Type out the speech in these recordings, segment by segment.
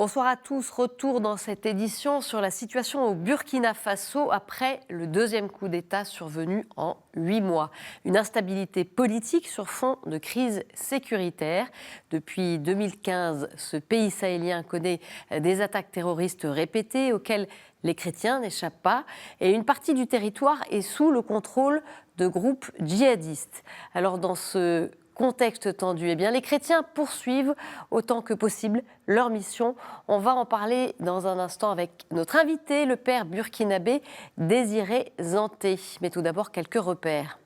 Bonsoir à tous. Retour dans cette édition sur la situation au Burkina Faso après le deuxième coup d'État survenu en 8 mois. Une instabilité politique sur fond de crise sécuritaire. Depuis 2015, ce pays sahélien connaît des attaques terroristes répétées auxquelles les chrétiens n'échappent pas. Et une partie du territoire est sous le contrôle de groupes djihadistes. Alors dans ce contexte tendu, eh bien, les chrétiens poursuivent autant que possible leur mission. On va en parler dans un instant avec notre invité, le père burkinabé Désiré Zanté. Mais tout d'abord, quelques repères.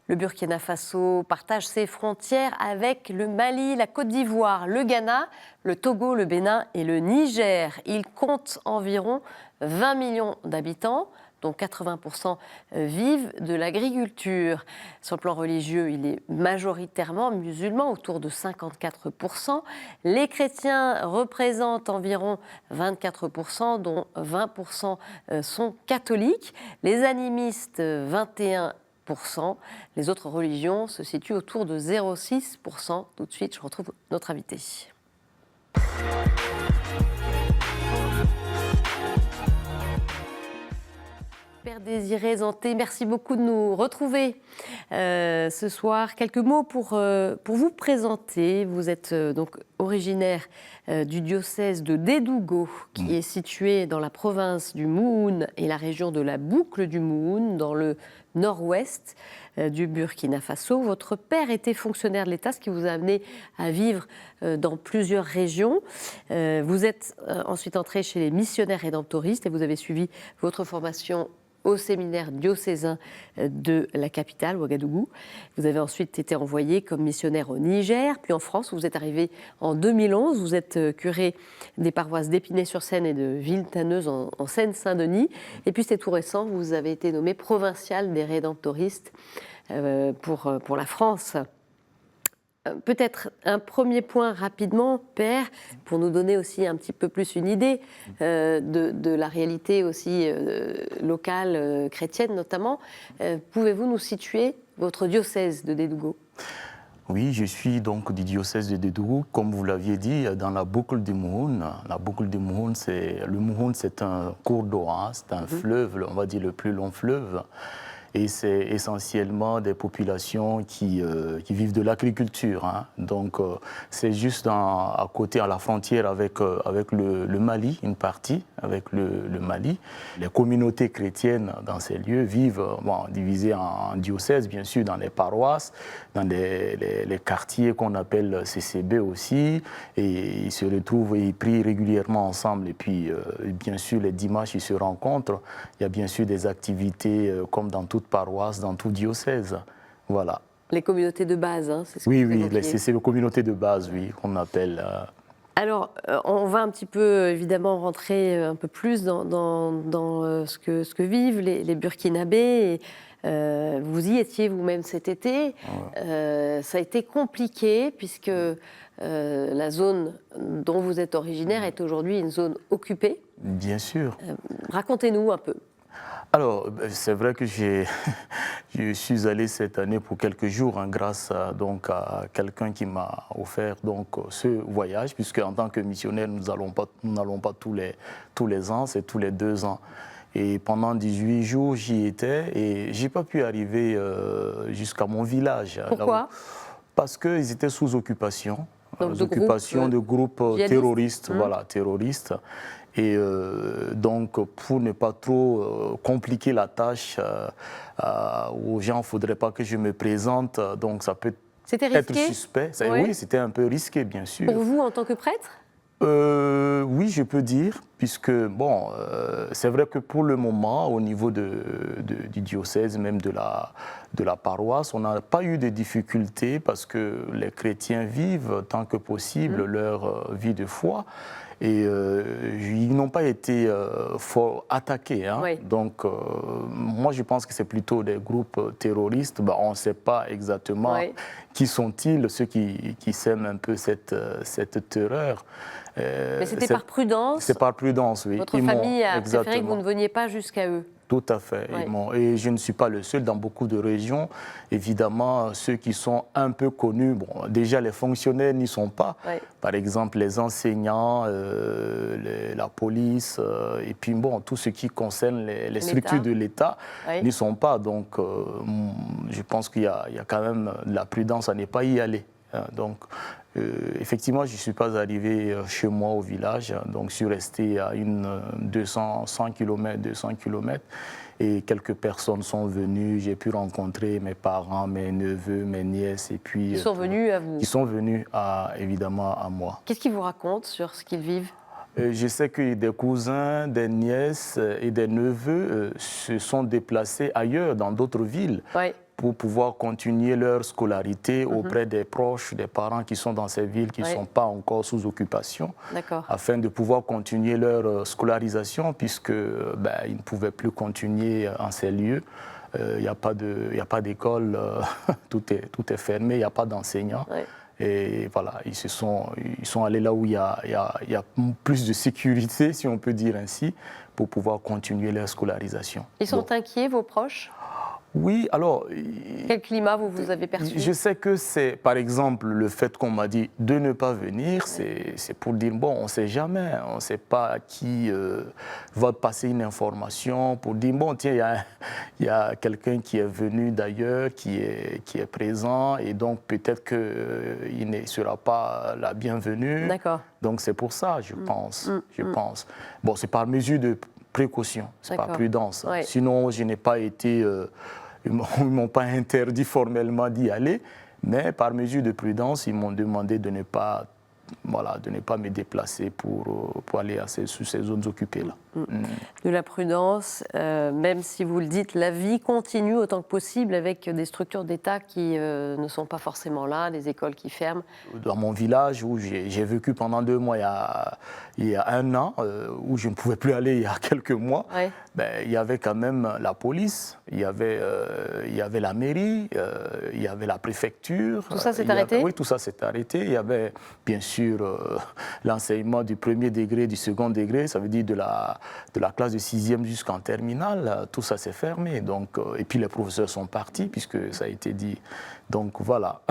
Le Burkina Faso partage ses frontières avec le Mali, la Côte d'Ivoire, le Ghana, le Togo, le Bénin et le Niger. Il compte environ 20 millions d'habitants, dont 80% vivent de l'agriculture. Sur le plan religieux, il est majoritairement musulman, autour de 54%. Les chrétiens représentent environ 24%, dont 20% sont catholiques. Les animistes, 21%. Les autres religions se situent autour de 0,6%. Tout de suite, je retrouve notre invité. Père Désiré Zanté, merci beaucoup de nous retrouver ce soir. Quelques mots pour vous présenter. Vous êtes donc originaire du diocèse de Dédougou, qui est situé dans la province du Mouhoun et la région de la Boucle du Mouhoun, dans le nord-ouest du Burkina Faso. Votre père était fonctionnaire de l'État, ce qui vous a amené à vivre dans plusieurs régions. Vous êtes ensuite entré chez les missionnaires rédemptoristes et vous avez suivi votre formation au séminaire diocésain de la capitale, Ouagadougou. Vous avez ensuite été envoyé comme missionnaire au Niger, puis en France, où vous êtes arrivé en 2011. Vous êtes curé des paroisses d'Épinay-sur-Seine et de Villetaneuse en Seine-Saint-Denis. Et puis c'est tout récent, vous avez été nommé provincial des rédemptoristes pour la France. Peut-être un premier point rapidement, Père, pour nous donner aussi un petit peu plus une idée de la réalité aussi locale, chrétienne notamment. Pouvez-vous nous situer votre diocèse de Dédougou ? Oui, je suis donc du diocèse de Dédougou, comme vous l'aviez dit, dans la boucle du Mouhoun. La boucle du Mouhoun, c'est un cours d'eau, hein, c'est un fleuve, on va dire le plus long fleuve. Et c'est essentiellement des populations qui vivent de l'agriculture. Hein. Donc c'est juste à côté, à la frontière avec le Mali, une partie avec le Mali. Les communautés chrétiennes dans ces lieux vivent divisées en diocèses, bien sûr, dans les paroisses, dans les quartiers qu'on appelle CCB aussi. Et ils se retrouvent et ils prient régulièrement ensemble. Et puis, bien sûr, les dimanches, ils se rencontrent. Il y a bien sûr des activités comme dans toute paroisse, dans tout diocèse. Voilà. Les communautés de base, hein, c'est ce que oui, vous oui, c'est les communautés de base, oui, qu'on appelle. Alors, on va un petit peu, évidemment, rentrer un peu plus dans ce que vivent les Burkinabés. Vous y étiez vous-même cet été. Ça a été compliqué puisque la zone dont vous êtes originaire est aujourd'hui une zone occupée. Bien sûr. Racontez-nous un peu. Alors, c'est vrai que je suis allé cette année pour quelques jours, hein, grâce à quelqu'un qui m'a offert ce voyage, puisque en tant que missionnaire, nous n'allons pas tous les ans, c'est tous les 2 ans. Et pendant 18 jours, j'y étais et je n'ai pas pu arriver jusqu'à mon village. Pourquoi ? Parce qu'ils étaient sous occupation. Donc, occupation de groupes terroristes, voilà, terroristes. Et donc, pour ne pas trop compliquer la tâche aux gens, il ne faudrait pas que je me présente. Donc, ça peut être suspect. Oui, c'était un peu risqué, bien sûr. Pour vous, en tant que prêtre ? Oui, je peux dire, puisque, bon, c'est vrai que pour le moment, au niveau du diocèse, même de la paroisse, on n'a pas eu de difficultés parce que les chrétiens vivent tant que possible leur vie de foi. Et ils n'ont pas été fort attaqués. Hein. Oui. Donc, moi, je pense que c'est plutôt des groupes terroristes. Ben, on ne sait pas exactement qui sont-ils, ceux qui sèment un peu cette terreur. Mais c'était par prudence. C'est par prudence, oui. Votre famille a préféré que vous ne veniez pas jusqu'à eux. Tout à fait. Ouais. Et je ne suis pas le seul. Dans beaucoup de régions, évidemment, ceux qui sont un peu connus, bon, déjà les fonctionnaires n'y sont pas. Ouais. Par exemple, les enseignants, la police, et puis bon, tout ce qui concerne les structures de l'État n'y sont pas. Donc, je pense qu'il y a quand même de la prudence à ne pas y aller. Donc, effectivement, je ne suis pas arrivé chez moi au village, donc je suis resté à 100 km, 200 km, et quelques personnes sont venues, j'ai pu rencontrer mes parents, mes neveux, mes nièces, et puis... Ils sont venus à vous? Ils sont venus, évidemment, à moi. Qu'est-ce qu'ils vous racontent sur ce qu'ils vivent? Je sais que des cousins, des nièces et des neveux se sont déplacés ailleurs, dans d'autres villes, pour pouvoir continuer leur scolarité auprès des proches, des parents qui sont dans ces villes, qui ne sont pas encore sous occupation, afin de pouvoir continuer leur scolarisation, puisque ils ne pouvaient plus continuer en ces lieux. Il n'y a pas d'école, tout est fermé, il n'y a pas d'enseignants. Et voilà, ils sont allés là où il y a plus de sécurité, si on peut dire ainsi, pour pouvoir continuer leur scolarisation. Ils sont inquiets, vos proches? Oui, alors... Quel climat vous avez perçu? Je sais que c'est, par exemple, le fait qu'on m'a dit de ne pas venir, c'est pour dire, bon, on ne sait jamais, on ne sait pas à qui va passer une information, pour dire, bon, tiens, il y a quelqu'un qui est venu d'ailleurs, qui est présent, et donc peut-être qu'il ne sera pas la bienvenue. D'accord. Donc c'est pour ça, je pense. Bon, c'est par mesure de précaution, c'est par prudence. Sinon, je n'ai pas été... Ils ne m'ont pas interdit formellement d'y aller, mais par mesure de prudence, ils m'ont demandé de ne pas me déplacer pour aller sur ces zones occupées-là. De la prudence, même si vous le dites, la vie continue autant que possible avec des structures d'État qui ne sont pas forcément là, les écoles qui ferment. Dans mon village où j'ai vécu pendant 2 mois, il y a 1 an, où je ne pouvais plus aller il y a quelques mois, il y avait quand même la police, il y avait la mairie, il y avait la préfecture. Tout ça s'est arrêté? Oui, tout ça s'est arrêté. Il y avait bien sûr l'enseignement du premier degré, du second degré, ça veut dire de la classe de 6e jusqu'en terminale, tout ça s'est fermé. Donc, et puis les professeurs sont partis, puisque ça a été dit. Donc voilà.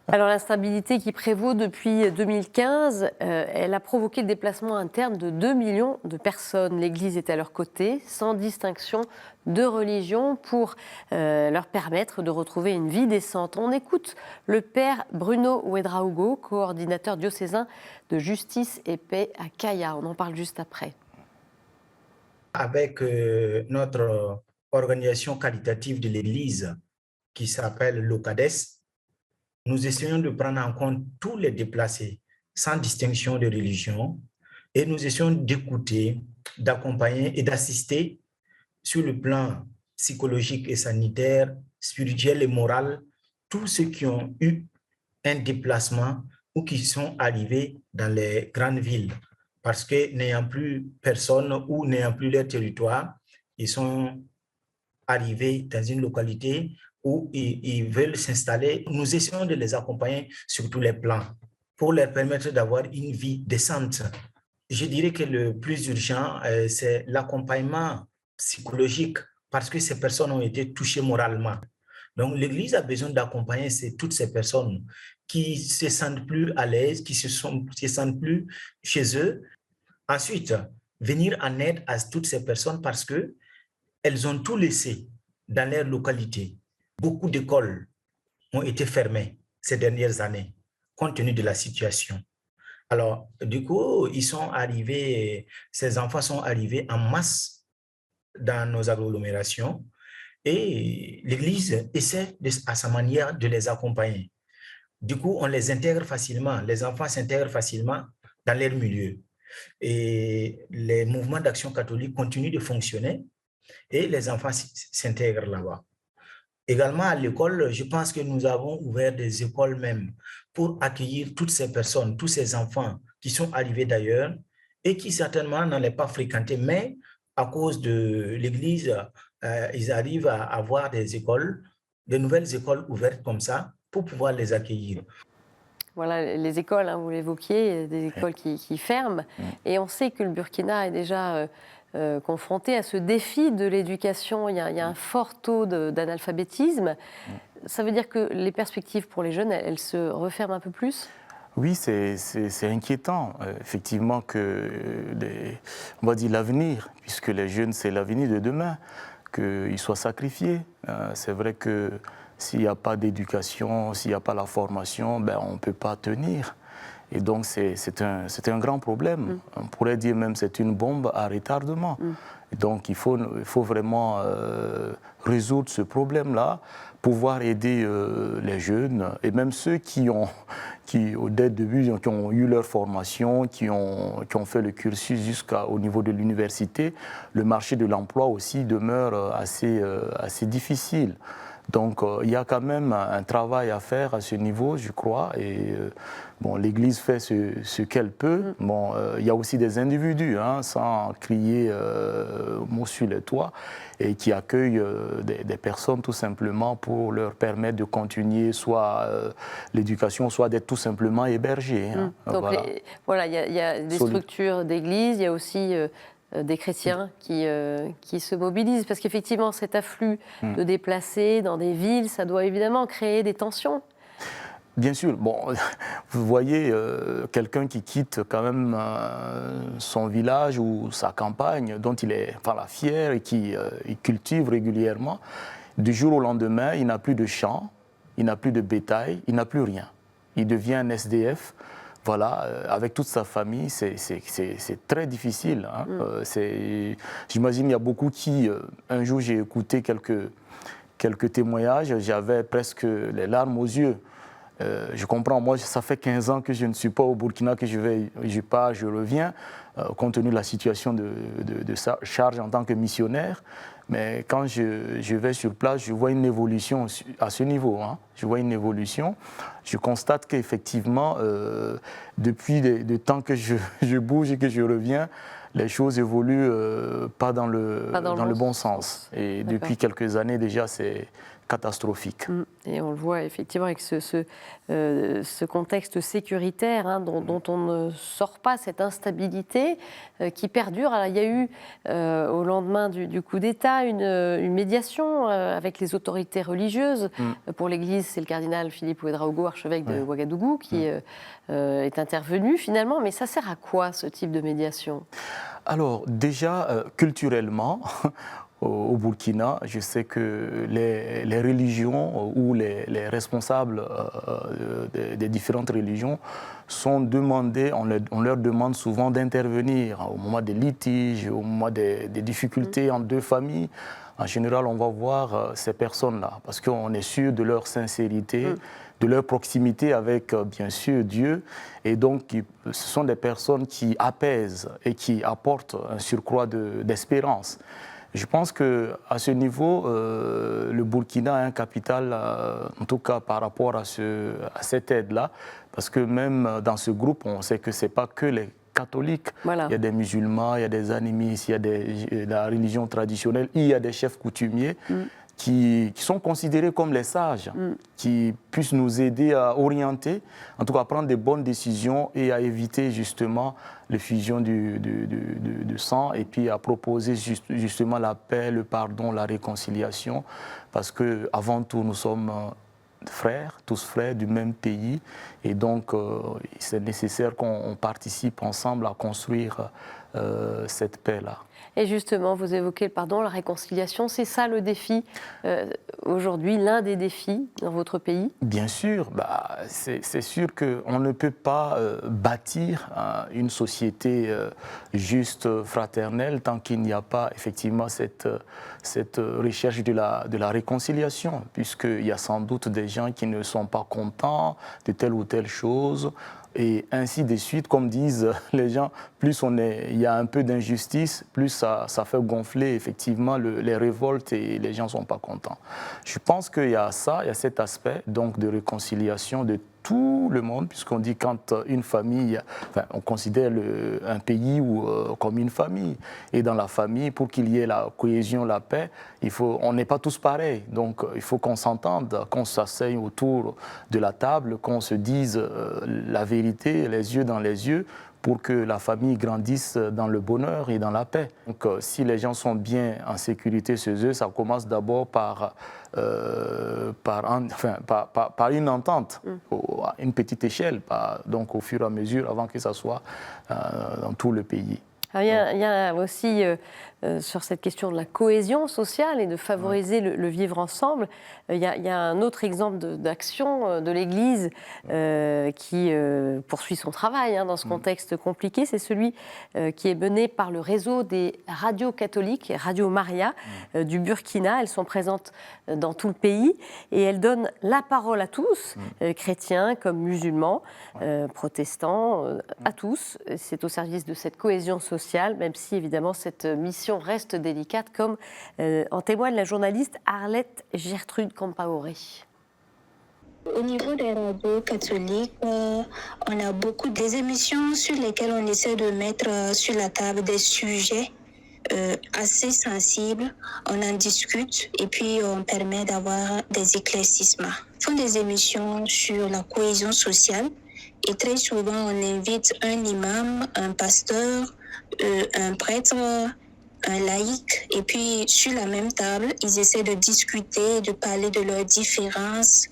Alors l'instabilité qui prévaut depuis 2015, elle a provoqué le déplacement interne de 2 millions de personnes. L'Église est à leur côté, sans distinction de religion, pour leur permettre de retrouver une vie décente. On écoute le père Bruno Ouedraogo, coordinateur diocésain de justice et paix à Kaya. On en parle juste après. Avec notre organisation qualitative de l'Église, qui s'appelle l'OCADES, nous essayons de prendre en compte tous les déplacés, sans distinction de religion, et nous essayons d'écouter, d'accompagner et d'assister sur le plan psychologique et sanitaire, spirituel et moral, tous ceux qui ont eu un déplacement ou qui sont arrivés dans les grandes villes, parce que n'ayant plus personne ou n'ayant plus leur territoire, ils sont arrivés dans une localité où ils veulent s'installer. Nous essayons de les accompagner sur tous les plans pour leur permettre d'avoir une vie décente. Je dirais que le plus urgent, c'est l'accompagnement psychologique, parce que ces personnes ont été touchées moralement. Donc, l'Église a besoin d'accompagner toutes ces personnes qui ne se sentent plus à l'aise, qui se sentent plus chez eux. Ensuite, venir en aide à toutes ces personnes parce qu'elles ont tout laissé dans leur localité. Beaucoup d'écoles ont été fermées ces dernières années, compte tenu de la situation. Alors, du coup, ces enfants sont arrivés en masse dans nos agglomérations et l'Église essaie à sa manière de les accompagner. Du coup, on les intègre facilement, les enfants s'intègrent facilement dans leur milieu. Et les mouvements d'action catholique continuent de fonctionner et les enfants s'intègrent là-bas. Également à l'école, je pense que nous avons ouvert des écoles même pour accueillir toutes ces personnes, tous ces enfants qui sont arrivés d'ailleurs et qui certainement n'allaient pas fréquenter, mais à cause de l'Église, ils arrivent à avoir des écoles, de nouvelles écoles ouvertes comme ça pour pouvoir les accueillir. Voilà, les écoles, vous l'évoquiez, des écoles qui ferment. Et on sait que le Burkina est déjà confrontés à ce défi de l'éducation. Il y a un fort taux d'analphabétisme. Ça veut dire que les perspectives pour les jeunes, elles se referment un peu plus ? Oui, c'est inquiétant, effectivement, que on va dire l'avenir, puisque les jeunes, c'est l'avenir de demain, qu'ils soient sacrifiés. C'est vrai que s'il n'y a pas d'éducation, s'il n'y a pas la formation, ben, on ne peut pas tenir. Et donc, c'est un grand problème. On pourrait dire même que c'est une bombe à retardement. Et donc, il faut vraiment résoudre ce problème-là, pouvoir aider les jeunes et même ceux qui, dès le début, qui ont eu leur formation, qui ont fait le cursus jusqu'au niveau de l'université. Le marché de l'emploi aussi demeure assez difficile. Donc, il y a quand même un travail à faire à ce niveau, je crois. Et bon, l'Église fait ce qu'elle peut. Bon, il y a aussi des individus, sans crier mot sur les toits, et qui accueillent des personnes tout simplement pour leur permettre de continuer soit l'éducation, soit d'être tout simplement hébergés. Donc, voilà, il y a des structures d'église, il y a aussi des chrétiens qui se mobilisent, parce qu'effectivement, cet afflux de déplacés dans des villes, ça doit évidemment créer des tensions. Bien sûr. Bon, vous voyez quelqu'un qui quitte quand même son village ou sa campagne, dont il est fier et qui il cultive régulièrement. Du jour au lendemain, il n'a plus de champ, il n'a plus de bétail, il n'a plus rien. Il devient un SDF. Voilà, avec toute sa famille, c'est très difficile. J'imagine qu'il y a beaucoup qui... un jour, j'ai écouté quelques témoignages, j'avais presque les larmes aux yeux. Je comprends, moi, ça fait 15 ans que je ne suis pas au Burkina, que je reviens, compte tenu de la situation de charge en tant que missionnaire. Mais quand je vais sur place, je vois une évolution à ce niveau. Je vois une évolution. Je constate qu'effectivement, depuis le temps que je bouge et que je reviens, les choses évoluent pas dans le bon sens. Et depuis quelques années déjà, c'est catastrophique. Et on le voit effectivement avec ce contexte sécuritaire dont on ne sort pas, cette instabilité qui perdure. Alors, il y a eu, au lendemain du coup d'État, une médiation avec les autorités religieuses. Pour l'Église, c'est le cardinal Philippe Ouédraogo, archevêque de Ouagadougou, qui est intervenu finalement. Mais ça sert à quoi, ce type de médiation ? Alors, déjà, culturellement, au Burkina, je sais que les religions ou les responsables des différentes religions sont demandés, on leur demande souvent d'intervenir au moment des litiges, au moment des difficultés entre deux familles. En général, on va voir ces personnes-là parce qu'on est sûr de leur sincérité, de leur proximité avec, bien sûr, Dieu. Et donc, ce sont des personnes qui apaisent et qui apportent un surcroît d'espérance. Je pense qu'à ce niveau, le Burkina a un capital, en tout cas par rapport à cette aide-là, parce que même dans ce groupe, on sait que ce n'est pas que les catholiques. Voilà. Il y a des musulmans, il y a des animistes, il y a la religion traditionnelle, il y a des chefs coutumiers qui sont considérés comme les sages, qui puissent nous aider à orienter, en tout cas à prendre des bonnes décisions et à éviter justement l'effusion du sang et puis à proposer justement la paix, le pardon, la réconciliation, parce qu'avant tout, nous sommes frères, tous frères du même pays, et donc c'est nécessaire qu'on participe ensemble à construire cette paix-là. Et justement, vous évoquez le pardon, la réconciliation, c'est ça le défi aujourd'hui, l'un des défis dans votre pays ? Bien sûr, c'est sûr qu'on ne peut pas bâtir une société juste, fraternelle, tant qu'il n'y a pas effectivement cette recherche de la réconciliation, puisqu'il y a sans doute des gens qui ne sont pas contents de telle ou telle chose. Et ainsi de suite, comme disent les gens, plus il y a un peu d'injustice, plus ça fait gonfler effectivement les révoltes et les gens ne sont pas contents. Je pense qu'il y a ça, il y a cet aspect donc de réconciliation de tout le monde, puisqu'on dit quand une famille, on considère un pays comme une famille. Et dans la famille, pour qu'il y ait la cohésion, la paix, on n'est pas tous pareils. Donc il faut qu'on s'entende, qu'on s'asseye autour de la table, qu'on se dise la vérité, les yeux dans les yeux, pour que la famille grandisse dans le bonheur et dans la paix. Donc, si les gens sont bien en sécurité chez eux, ça commence d'abord par une entente, à une petite échelle, donc au fur et à mesure, avant que ça soit dans tout le pays. Alors, il y a aussi, sur cette question de la cohésion sociale et de favoriser le vivre ensemble, il y a un autre exemple d'action de l'Église qui poursuit son travail dans ce contexte compliqué. C'est celui qui est mené par le réseau des radios catholiques, Radio Maria, du Burkina. Elles sont présentes dans tout le pays et elles donnent la parole à tous, chrétiens comme musulmans, protestants, à tous. C'est au service de cette cohésion sociale, même si évidemment cette mission reste délicate, comme en témoigne la journaliste Arlette Gertrude Compaoré. Au niveau des radios catholiques, on a beaucoup des émissions sur lesquelles on essaie de mettre sur la table des sujets assez sensibles. On en discute et puis on permet d'avoir des éclaircissements. Ils font des émissions sur la cohésion sociale et très souvent on invite un imam, un pasteur, un prêtre, un laïc, et puis sur la même table, ils essaient de discuter, de parler de leurs différences,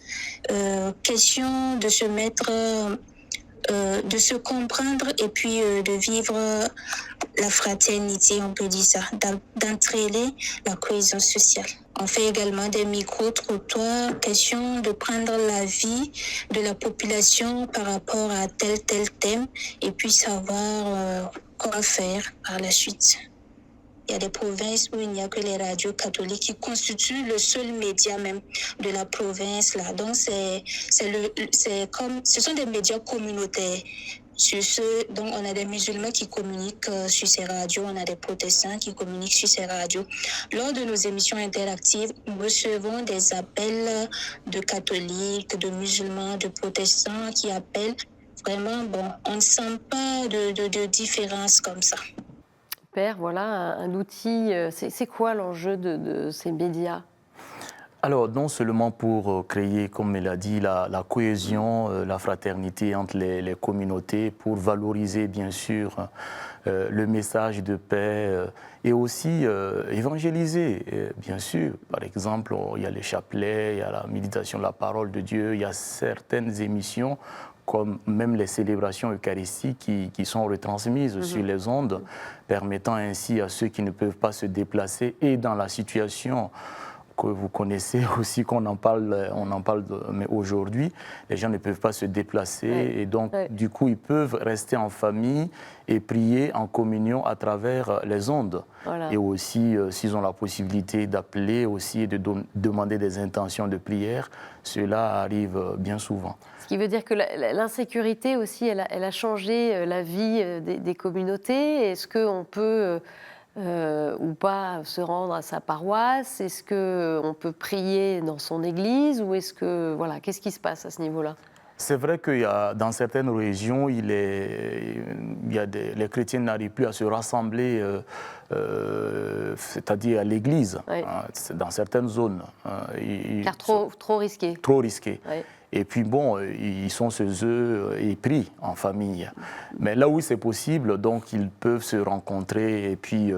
question de se mettre, de se comprendre et puis de vivre la fraternité, on peut dire ça, d'entraîner la cohésion sociale. On fait également des micro-trottoirs, question de prendre l'avis de la population par rapport à tel thème et puis savoir quoi faire par la suite. Il y a des provinces où il n'y a que les radios catholiques qui constituent le seul média même de la province là. Donc ce sont des médias communautaires. Donc on a des musulmans qui communiquent sur ces radios, on a des protestants qui communiquent sur ces radios. Lors de nos émissions interactives, nous recevons des appels de catholiques, de musulmans, de protestants qui appellent. Vraiment, on ne sent pas de différence comme ça. Père, voilà un outil. C'est quoi l'enjeu de ces médias ? Alors, non seulement pour créer, comme elle a dit, la cohésion, la fraternité entre les communautés, pour valoriser, bien sûr, le message de paix et aussi évangéliser, bien sûr. Par exemple, il y a les chapelets, il y a la méditation de la parole de Dieu, il y a certaines émissions comme même les célébrations eucharistiques qui sont retransmises sur les ondes, permettant ainsi à ceux qui ne peuvent pas se déplacer et dans la situation que vous connaissez aussi, on en parle mais aujourd'hui, les gens ne peuvent pas se déplacer et donc du coup ils peuvent rester en famille et prier en communion à travers les ondes. Voilà. Et aussi, s'ils ont la possibilité d'appeler aussi et de demander des intentions de prière, cela arrive bien souvent. Ce qui veut dire que l'insécurité aussi, elle a changé la vie des communautés. Est-ce qu'on peut ou pas se rendre à sa paroisse? Est-ce qu'on peut prier dans son église? Ou est-ce que, voilà, qu'est-ce qui se passe à ce niveau-là? C'est vrai que dans certaines régions, les chrétiens n'arrivent plus à se rassembler, c'est-à-dire à l'église, dans certaines zones. Car trop risqué. Trop risqué. Oui. Et puis bon, ils sont chez eux et prient en famille. Mais là où c'est possible, donc ils peuvent se rencontrer et puis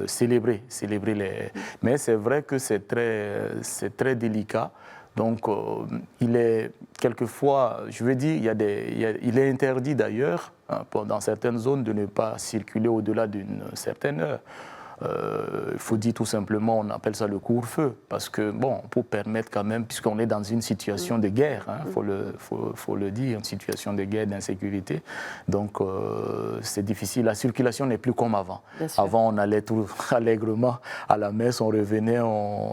célébrer les... Mais c'est vrai que c'est très délicat. Donc, il est quelquefois, je veux dire, il est interdit d'ailleurs, dans certaines zones, de ne pas circuler au-delà d'une certaine heure. Il faut dire tout simplement, on appelle ça le couvre-feu, parce que, bon, pour permettre quand même, puisqu'on est dans une situation de guerre, faut le dire, une situation de guerre, d'insécurité, donc c'est difficile. La circulation n'est plus comme avant. Avant, on allait tout allègrement à la messe, on revenait,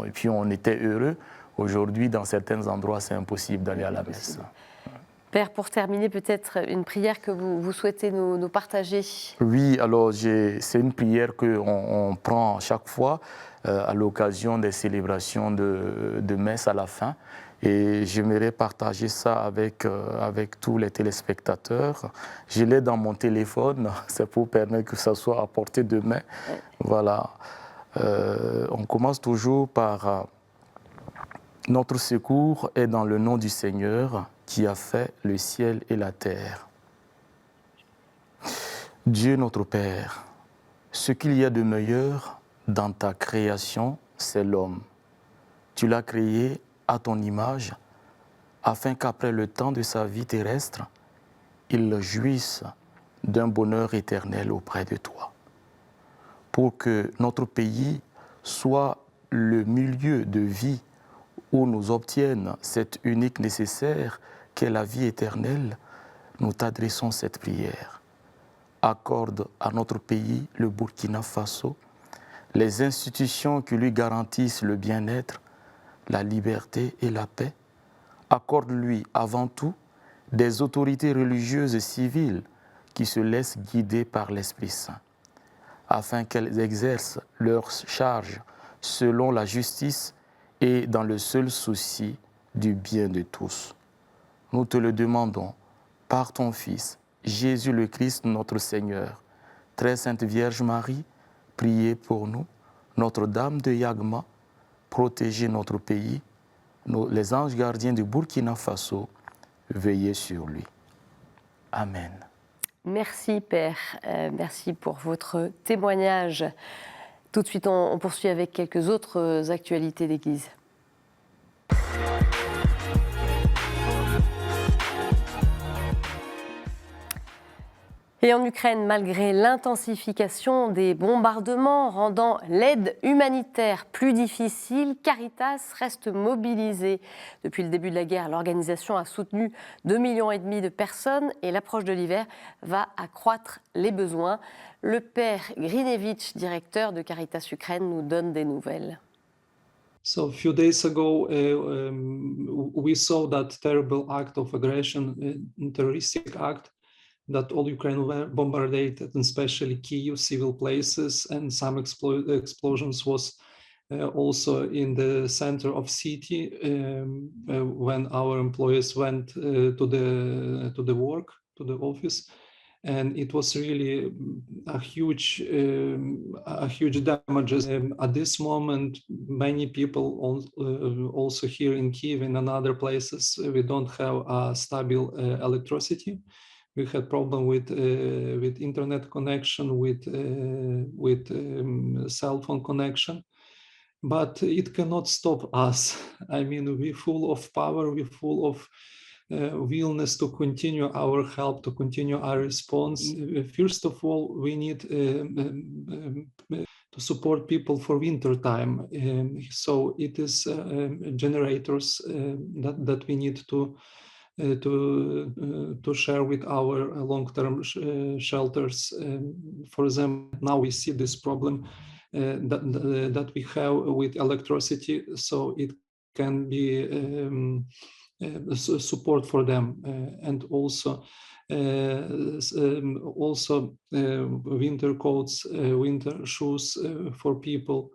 et puis on était heureux. Aujourd'hui, dans certains endroits, c'est impossible d'aller à la messe. Père, pour terminer, peut-être une prière que vous souhaitez nous partager. Oui, alors c'est une prière qu'on prend chaque fois à l'occasion des célébrations de messe à la fin. Et j'aimerais partager ça avec tous les téléspectateurs. Je l'ai dans mon téléphone, c'est pour permettre que ça soit à portée de main. Ouais. Voilà. On commence toujours par... Notre secours est dans le nom du Seigneur qui a fait le ciel et la terre. Dieu notre Père, ce qu'il y a de meilleur dans ta création, c'est l'homme. Tu l'as créé à ton image, afin qu'après le temps de sa vie terrestre, il jouisse d'un bonheur éternel auprès de toi. Pour que notre pays soit le milieu de vie où nous obtiennent cette unique nécessaire qu'est la vie éternelle, nous t'adressons cette prière. Accorde à notre pays, le Burkina Faso, les institutions qui lui garantissent le bien-être, la liberté et la paix. Accorde-lui avant tout des autorités religieuses et civiles qui se laissent guider par l'Esprit Saint, afin qu'elles exercent leurs charges selon la justice et dans le seul souci du bien de tous. Nous te le demandons par ton Fils, Jésus le Christ, notre Seigneur. Très Sainte Vierge Marie, priez pour nous. Notre-Dame de Yagma, protégez notre pays. Les anges gardiens du Burkina Faso, veillez sur lui. Amen. Merci Père, merci pour votre témoignage. Tout de suite, on poursuit avec quelques autres actualités d'Église. Et en Ukraine, malgré l'intensification des bombardements rendant l'aide humanitaire plus difficile, Caritas reste mobilisée. Depuis le début de la guerre, l'organisation a soutenu 2,5 millions de personnes et l'approche de l'hiver va accroître les besoins. Le père Grinevich, directeur de Caritas Ukraine, nous donne des nouvelles. So a few days ago, we saw that terrible act of aggression, terroristic act, that all Ukraine were bombarded, and especially Kyiv, civil places, and some explosions was also in the center of city when our employees went to the work, to the office. And it was really a huge damages. At this moment, many people also here in Kyiv and in other places, we don't have a stable electricity. We had problem with internet connection, with cell phone connection, but it cannot stop us. I mean, we're full of power, we're full of willingness to continue our help, to continue our response. First of all, we need to support people for winter time. So it is generators that we need to share with our long-term shelters. For example, now we see this problem that we have with electricity, so it can be support for them, and also winter coats, winter shoes for people.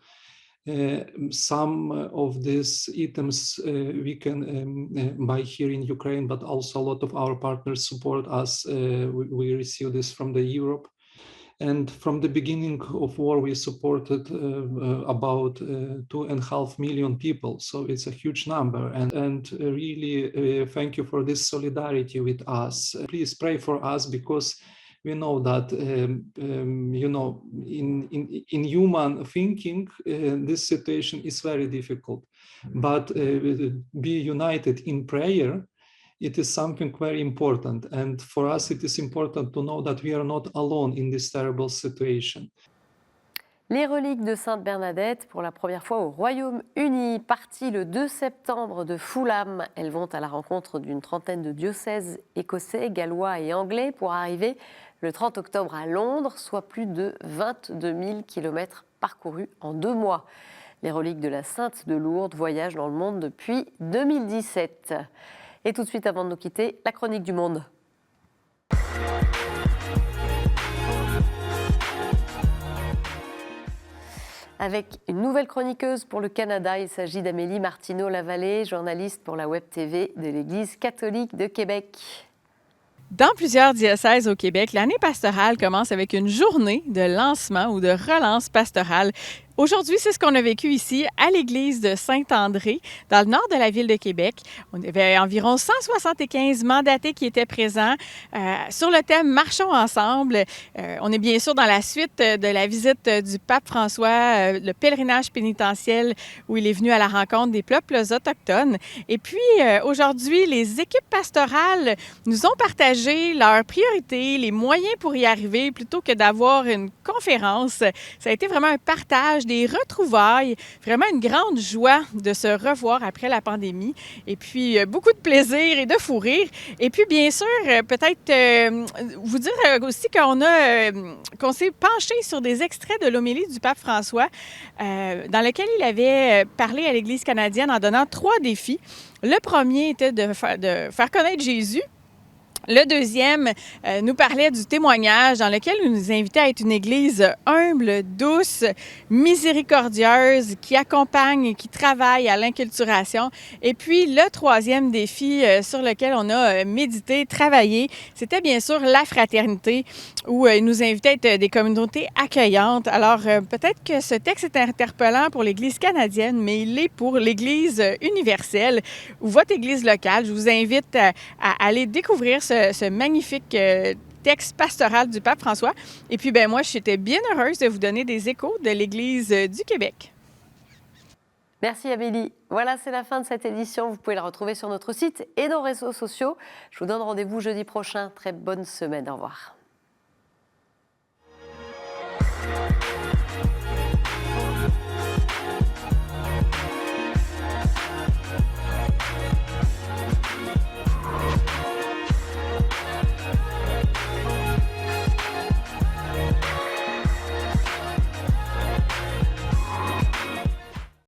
Some of these items we can buy here in Ukraine, but also a lot of our partners support us. We receive this from the Europe. And from the beginning of war, we supported about 2.5 million people. So it's a huge number. And really thank you for this solidarity with us. Please pray for us, because we know that, in human thinking, this situation is very difficult. But be united in prayer, it is something very important. And for us, it is important to know that we are not alone in this terrible situation. Les reliques de Sainte Bernadette, pour la première fois au Royaume-Uni, parties le 2 septembre de Fulham. Elles vont à la rencontre d'une trentaine de diocèses écossais, gallois et anglais pour arriver le 30 octobre à Londres, soit plus de 22 000 kilomètres parcourus en 2 mois. Les reliques de la Sainte de Lourdes voyagent dans le monde depuis 2017. Et tout de suite, avant de nous quitter, la chronique du monde. Avec une nouvelle chroniqueuse pour le Canada, il s'agit d'Amélie Martineau-Lavallée, journaliste pour la Web TV de l'Église catholique de Québec. Dans plusieurs diocèses au Québec, l'année pastorale commence avec une journée de lancement ou de relance pastorale Aujourd'hui, c'est ce qu'on a vécu ici à l'église de Saint-André, dans le nord de la ville de Québec. On avait environ 175 mandatés qui étaient présents sur le thème « Marchons ensemble ». On est bien sûr dans la suite de la visite du pape François, le pèlerinage pénitentiel où il est venu à la rencontre des peuples autochtones. Et puis, aujourd'hui, les équipes pastorales nous ont partagé leurs priorités, les moyens pour y arriver, plutôt que d'avoir une conférence. Ça a été vraiment un partage, des retrouvailles, vraiment une grande joie de se revoir après la pandémie. Et puis, beaucoup de plaisir et de fou rire. Et puis, bien sûr, peut-être vous dire aussi qu'on s'est penché sur des extraits de l'homélie du pape François, dans lequel il avait parlé à l'Église canadienne en donnant 3 défis. Le premier était de faire connaître Jésus. Le deuxième nous parlait du témoignage dans lequel il nous invitait à être une Église humble, douce, miséricordieuse, qui accompagne et qui travaille à l'inculturation. Et puis, le troisième défi sur lequel on a médité, travaillé, c'était bien sûr la fraternité, où il nous invitait à être des communautés accueillantes. Alors, peut-être que ce texte est interpellant pour l'Église canadienne, mais il l'est pour l'Église universelle ou votre Église locale. Je vous invite à aller découvrir ce magnifique texte pastoral du pape François. Et puis, moi, j'étais bien heureuse de vous donner des échos de l'Église du Québec. Merci Amélie. Voilà, c'est la fin de cette édition. Vous pouvez la retrouver sur notre site et nos réseaux sociaux. Je vous donne rendez-vous jeudi prochain. Très bonne semaine. Au revoir.